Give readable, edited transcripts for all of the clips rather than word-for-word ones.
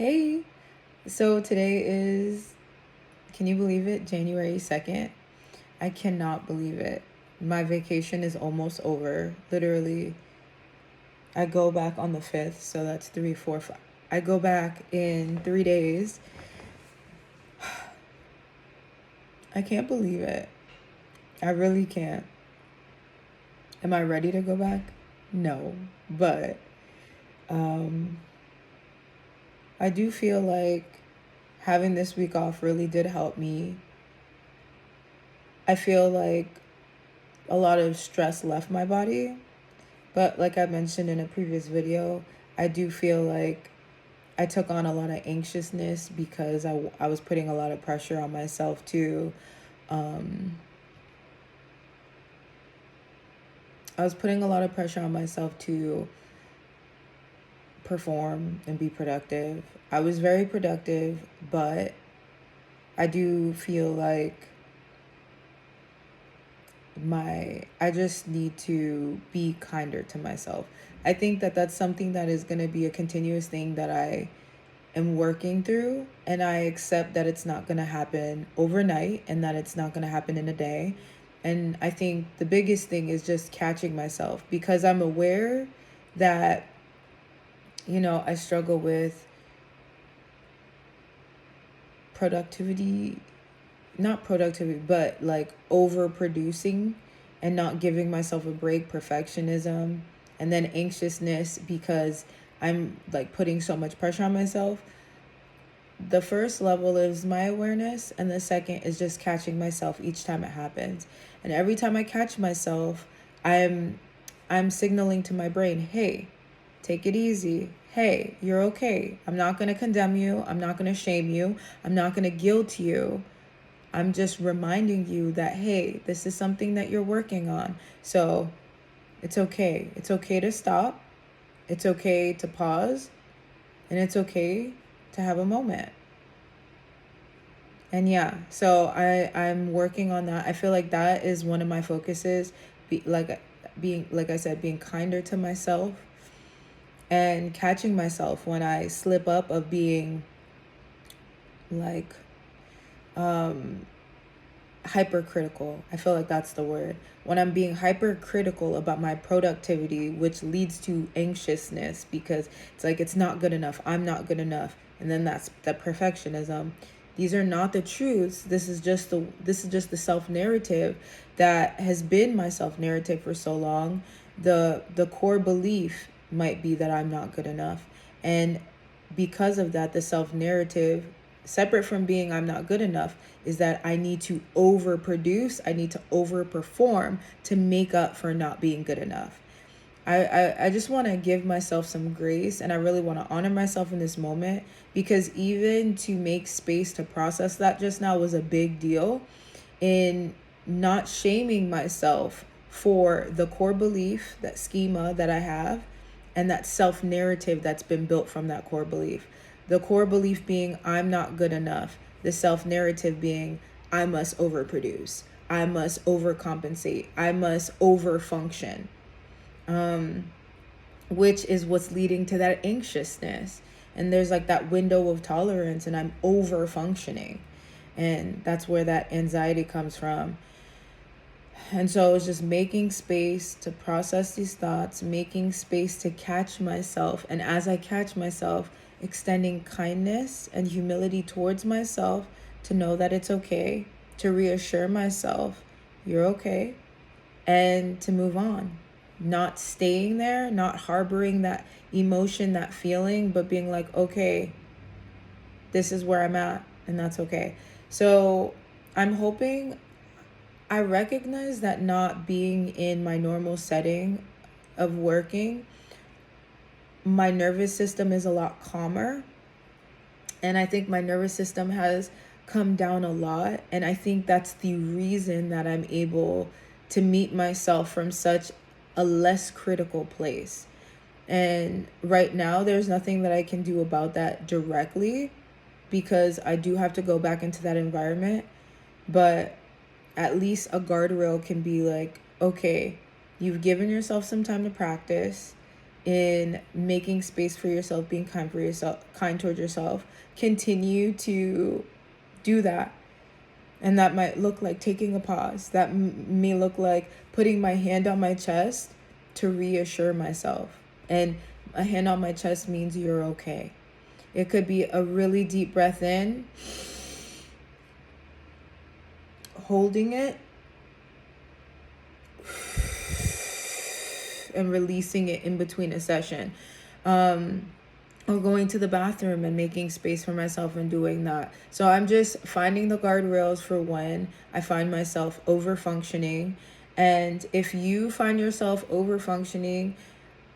Hey, so today is, can you believe it, January 2nd? I cannot believe it. My vacation is almost over. Literally, I go back on the 5th, so that's 3, 4, 5. I go back in 3 days. I can't believe it. I really can't. Am I ready to go back? No, but um, I do feel like having this week off really did help me. I feel like a lot of stress left my body. But like I mentioned in a previous video, I do feel like I took on a lot of anxiousness because I was putting a lot of pressure on myself to, um, I was putting a lot of pressure on myself to perform and be productive. I was very productive, but I do feel like I just need to be kinder to myself. I think that that's something that is going to be a continuous thing that I am working through, and I accept that it's not going to happen overnight and that it's not going to happen in a day. And I think the biggest thing is just catching myself, because I'm aware that I struggle with productivity, not productivity, but like overproducing and not giving myself a break, perfectionism, and then anxiousness because I'm like putting so much pressure on myself. The first level is my awareness, and the second is just catching myself each time it happens. And every time I catch myself, I'm I'm signaling to my brain, "Hey, take it easy. Hey, you're okay. I'm not going to condemn you. I'm not going to shame you. I'm not going to guilt you. I'm just reminding you that, hey, this is something that you're working on. So it's okay. It's okay to stop. It's okay to pause. And it's okay to have a moment." And yeah, so I'm working on that. I feel like that is one of my focuses, being, like I said, being kinder to myself and catching myself when I slip up of being like um hypercritical. I feel like that's the word. When I'm being hypercritical about my productivity, which leads to anxiousness because it's like it's not good enough. I'm not good enough. And then that's the perfectionism. These are not the truths. This is just the self-narrative that has been my self-narrative for so long. The core belief might be that I'm not good enough. And because of that, the self-narrative, separate from being I'm not good enough, is that I need to overproduce, I need to overperform to make up for not being good enough. I just want to give myself some grace, and I really want to honor myself in this moment, because even to make space to process that just now was a big deal, in not shaming myself for the core belief, that schema that I have, and that self narrative that's been built from that core belief. The core belief being I'm not good enough, the self narrative being I must overproduce, I must overcompensate, I must overfunction, which is what's leading to that anxiousness. And there's like that window of tolerance, and I'm over functioning. And that's where that anxiety comes from. And so it's just making space to process these thoughts, making space to catch myself. And as I catch myself, extending kindness and humility towards myself, to know that it's okay, to reassure myself, you're okay, and to move on. Not staying there, not harboring that emotion, that feeling, but being like, okay, this is where I'm at, and that's okay. So I'm hoping, I recognize that not being in my normal setting of working, my nervous system is a lot calmer. And I think my nervous system has come down a lot. And I think that's the reason that I'm able to meet myself from such a less critical place. And right now, there's nothing that I can do about that directly, because I do have to go back into that environment. But at least a guardrail can be like, okay, you've given yourself some time to practice. in making space for yourself, being kind towards yourself, continue to do that. And that might look like taking a pause. That may look like putting my hand on my chest to reassure myself. And a hand on my chest means you're okay. It could be a really deep breath in, holding it, and releasing it in between a session. Or going to the bathroom and making space for myself and doing that. So I'm just finding the guardrails for when I find myself over functioning. And if you find yourself over functioning,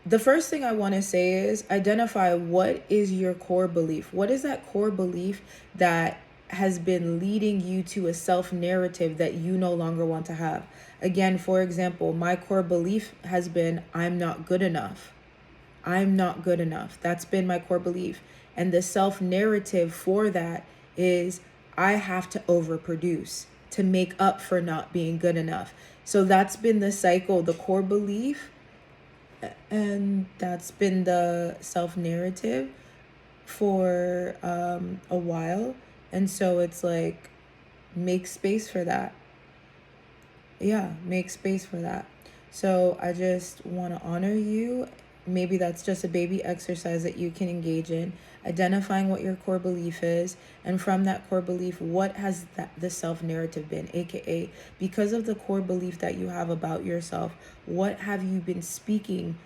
the first thing I want to say is identify what is your core belief. What is that core belief that has been leading you to a self-narrative that you no longer want to have? Again, for example, my core belief has been, I'm not good enough. I'm not good enough. That's been my core belief. And the self-narrative for that is I have to overproduce to make up for not being good enough. So that's been the cycle, the core belief, and that's been the self-narrative for a while. And so it's like, make space for that. Yeah, make space for that. So I just want to honor you. Maybe that's just a baby exercise that you can engage in, identifying what your core belief is, and from that core belief, what has the self-narrative been, aka because of the core belief that you have about yourself, what have you been speaking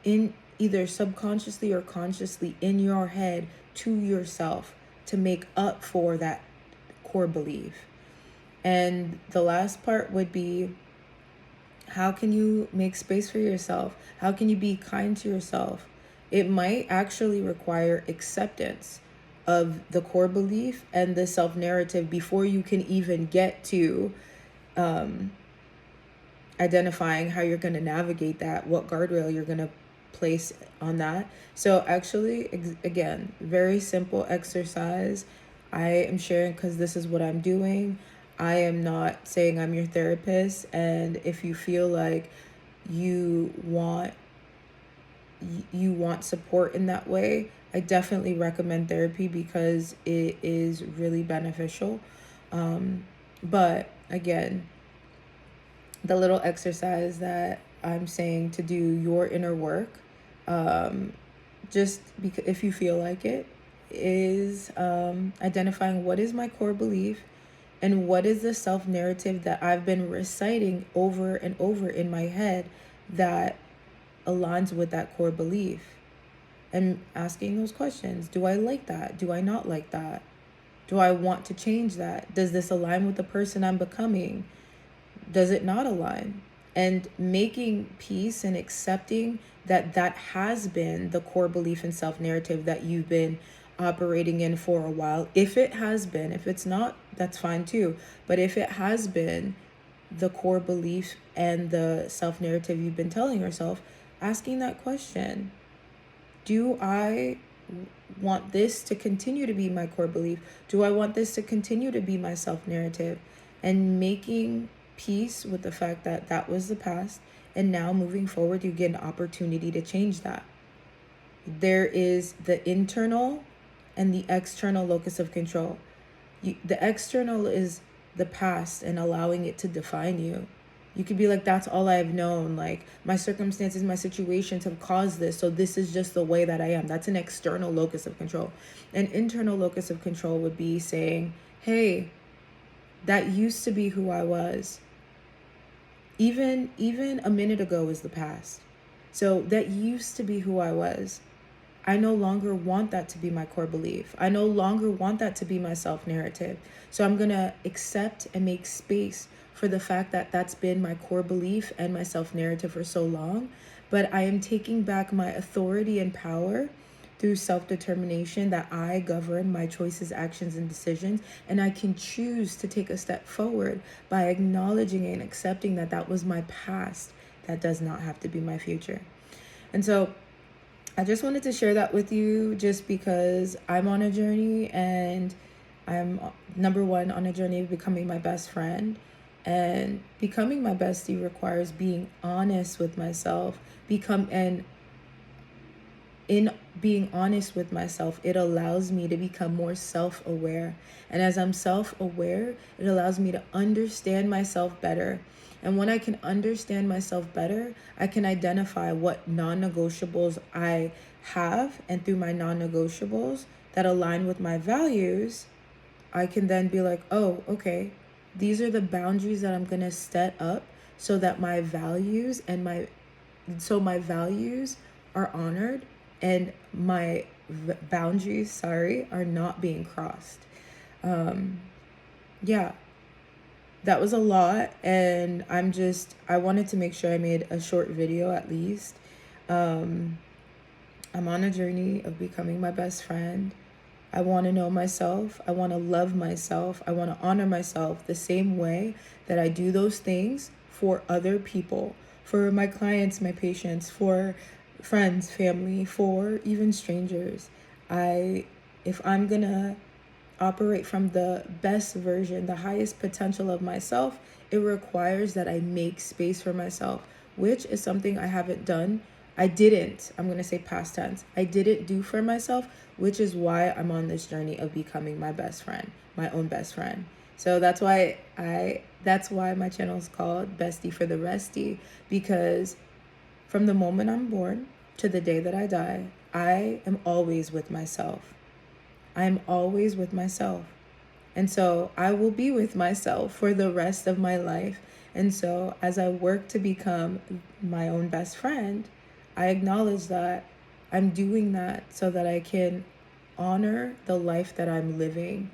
in either subconsciously or consciously in your head to yourself to make up for that core belief. And the last part would be, how can you make space for yourself? How can you be kind to yourself? It might actually require acceptance of the core belief and the self-narrative before you can even get to identifying how you're going to navigate that, what guardrail you're going to place on that. So actually, again, very simple exercise. I am sharing because this is what I'm doing. I am not saying I'm your therapist. And if you feel like you want support in that way, I definitely recommend therapy because it is really beneficial. But again, the little exercise that I'm saying to do your inner work, just because if you feel like it, is identifying what is my core belief and what is the self-narrative that I've been reciting over and over in my head that aligns with that core belief. And asking those questions. Do I like that? Do I not like that? Do I want to change that? Does this align with the person I'm becoming? Does it not align? And making peace and accepting that that has been the core belief and self-narrative that you've been operating in for a while. If it has been, if it's not, that's fine too. But if it has been the core belief and the self-narrative you've been telling yourself, asking that question, do I want this to continue to be my core belief? Do I want this to continue to be my self-narrative? And making peace with the fact that that was the past, and now moving forward, you get an opportunity to change that. There is the internal and the external locus of control. The external is the past and allowing it to define you. You could be like, that's all I've known. Like, my circumstances, my situations have caused this. So this is just the way that I am. That's an external locus of control. An internal locus of control would be saying, hey, that used to be who I was. Even a minute ago is the past. So that used to be who I was. I no longer want that to be my core belief. I no longer want that to be my self-narrative. So I'm going to accept and make space for the fact that that's been my core belief and my self-narrative for so long. But I am taking back my authority and power through self-determination, that I govern my choices, actions, and decisions. And I can choose to take a step forward by acknowledging and accepting that that was my past. That does not have to be my future. And so I just wanted to share that with you just because I'm on a journey, and I'm number one on a journey of becoming my best friend. And becoming my bestie requires being honest with myself, and in being honest with myself, it allows me to become more self-aware. And as I'm self-aware, it allows me to understand myself better. And when I can understand myself better, I can identify what non-negotiables I have. And through my non-negotiables that align with my values, I can then be like, oh, okay, these are the boundaries that I'm going to set up so that my values and my values are honored and my boundaries, are not being crossed. Yeah, that was a lot. And I wanted to make sure I made a short video at least. I'm on a journey of becoming my best friend. I want to know myself. I want to love myself. I want to honor myself the same way that I do those things for other people, for my clients, my patients, for friends, family, for even strangers. If I'm going to operate from the best version, the highest potential of myself, it requires that I make space for myself, which is something I haven't done. I'm going to say past tense. I didn't do for myself, which is why I'm on this journey of becoming my best friend, my own best friend. So that's why my channel is called Bestie for the Restie, because from the moment I'm born to the day that I die, I am always with myself. I'm always with myself. And so I will be with myself for the rest of my life. And so as I work to become my own best friend, I acknowledge that I'm doing that so that I can honor the life that I'm living,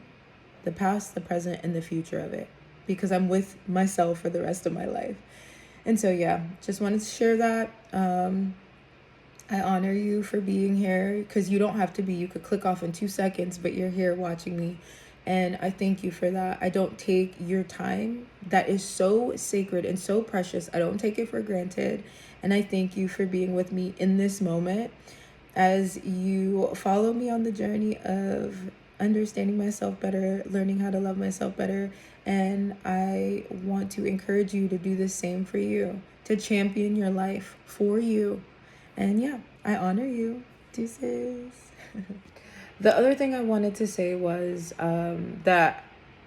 the past, the present, and the future of it, because I'm with myself for the rest of my life. And so, yeah, just wanted to share that. I honor you for being here, because you don't have to be. You could click off in 2 seconds, but you're here watching me. And I thank you for that. I don't take your time. That is so sacred and so precious. I don't take it for granted. And I thank you for being with me in this moment as you follow me on the journey of understanding myself better, learning how to love myself better. And I want to encourage you to do the same for you, to champion your life for you. And yeah, I honor you. Deuces. The other thing I wanted to say was that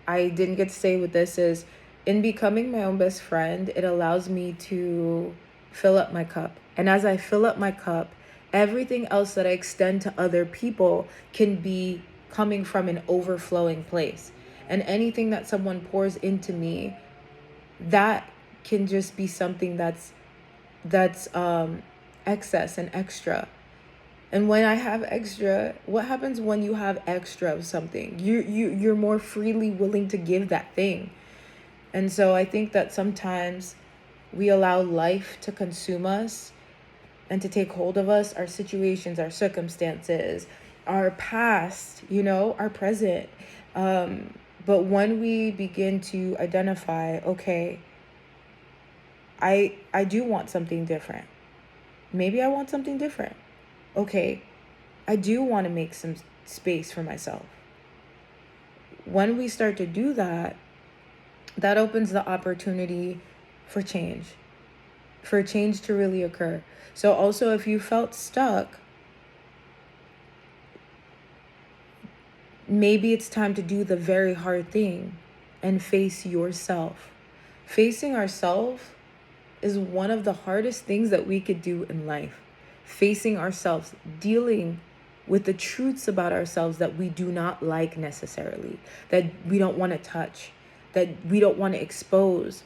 I didn't get to say with this is, in becoming my own best friend, it allows me to fill up my cup. And as I fill up my cup, everything else that I extend to other people can be coming from an overflowing place. And anything that someone pours into me, that can just be something that's excess and extra. And when I have extra, what happens when you have extra of something? You're more freely willing to give that thing. And so I think that sometimes we allow life to consume us and to take hold of us, our situations, our circumstances, our past, our present. But when we begin to identify, okay, I do want something different. Maybe I want something different. Okay, I do want to make some space for myself. When we start to do that, that opens the opportunity for change to really occur. So also, if you felt stuck, maybe it's time to do the very hard thing and face yourself. Facing ourselves is one of the hardest things that we could do in life. Facing ourselves, dealing with the truths about ourselves that we do not like necessarily, that we don't want to touch, that we don't want to expose.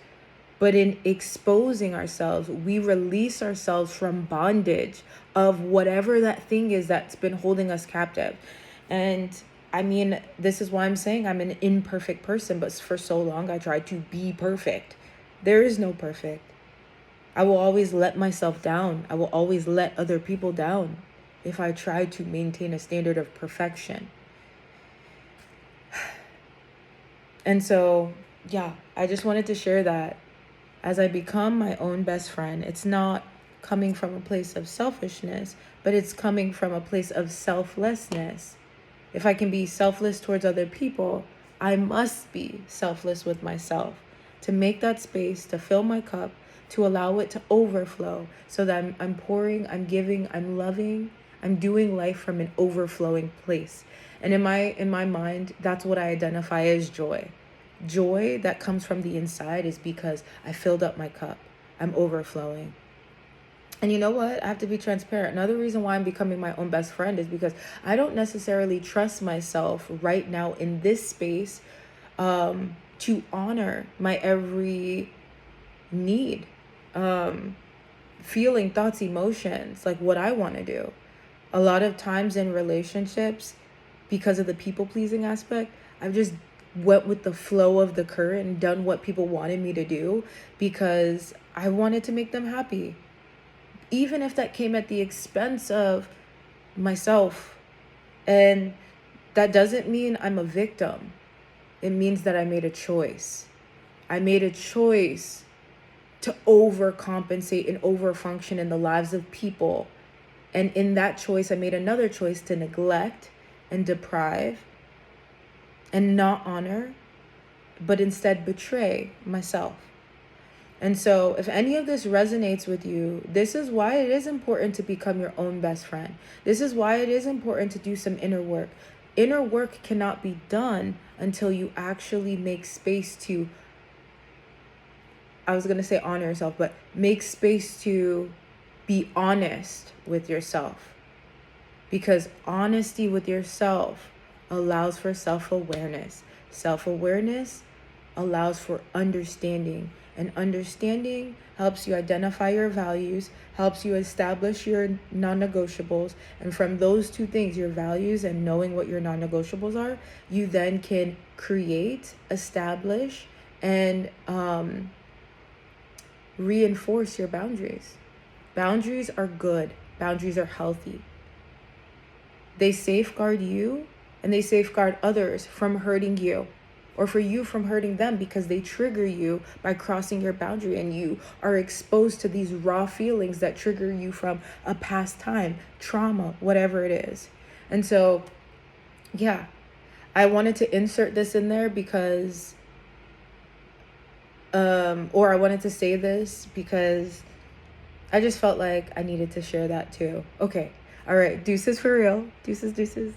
But in exposing ourselves, we release ourselves from bondage of whatever that thing is that's been holding us captive. And I mean, this is why I'm saying I'm an imperfect person, but for so long I tried to be perfect. There is no perfect. I will always let myself down. I will always let other people down if I try to maintain a standard of perfection. And so, yeah, I just wanted to share that as I become my own best friend, it's not coming from a place of selfishness, but it's coming from a place of selflessness. If I can be selfless towards other people, I must be selfless with myself to make that space, to fill my cup, to allow it to overflow so that I'm pouring, I'm giving, I'm loving, I'm doing life from an overflowing place. And in my mind, that's what I identify as joy. Joy that comes from the inside is because I filled up my cup. I'm overflowing. And you know what? I have to be transparent. Another reason why I'm becoming my own best friend is because I don't necessarily trust myself right now in this space to honor my every need, feeling, thoughts, emotions, like what I want to do. A lot of times in relationships, because of the people pleasing aspect, I've just went with the flow of the current and done what people wanted me to do because I wanted to make them happy. Even if that came at the expense of myself. And that doesn't mean I'm a victim. It means that I made a choice. I made a choice to overcompensate and overfunction in the lives of people. And in that choice, I made another choice to neglect and deprive and not honor, but instead betray myself. And so if any of this resonates with you, this is why it is important to become your own best friend. This is why it is important to do some inner work. Inner work cannot be done until you actually make space to, I was going to say honor yourself, but make space to be honest with yourself. Because honesty with yourself allows for self-awareness. Self-awareness allows for understanding. And understanding helps you identify your values, helps you establish your non-negotiables. And from those two things, your values and knowing what your non-negotiables are, you then can create, establish, and reinforce your boundaries. Boundaries are good. Boundaries are healthy. They safeguard you and they safeguard others from hurting you, or for you from hurting them, because they trigger you by crossing your boundary and you are exposed to these raw feelings that trigger you from a past time, trauma, whatever it is. And so, yeah, I wanted to insert this in there because, or I wanted to say this because I just felt like I needed to share that too. Okay. All right. Deuces for real. Deuces, deuces.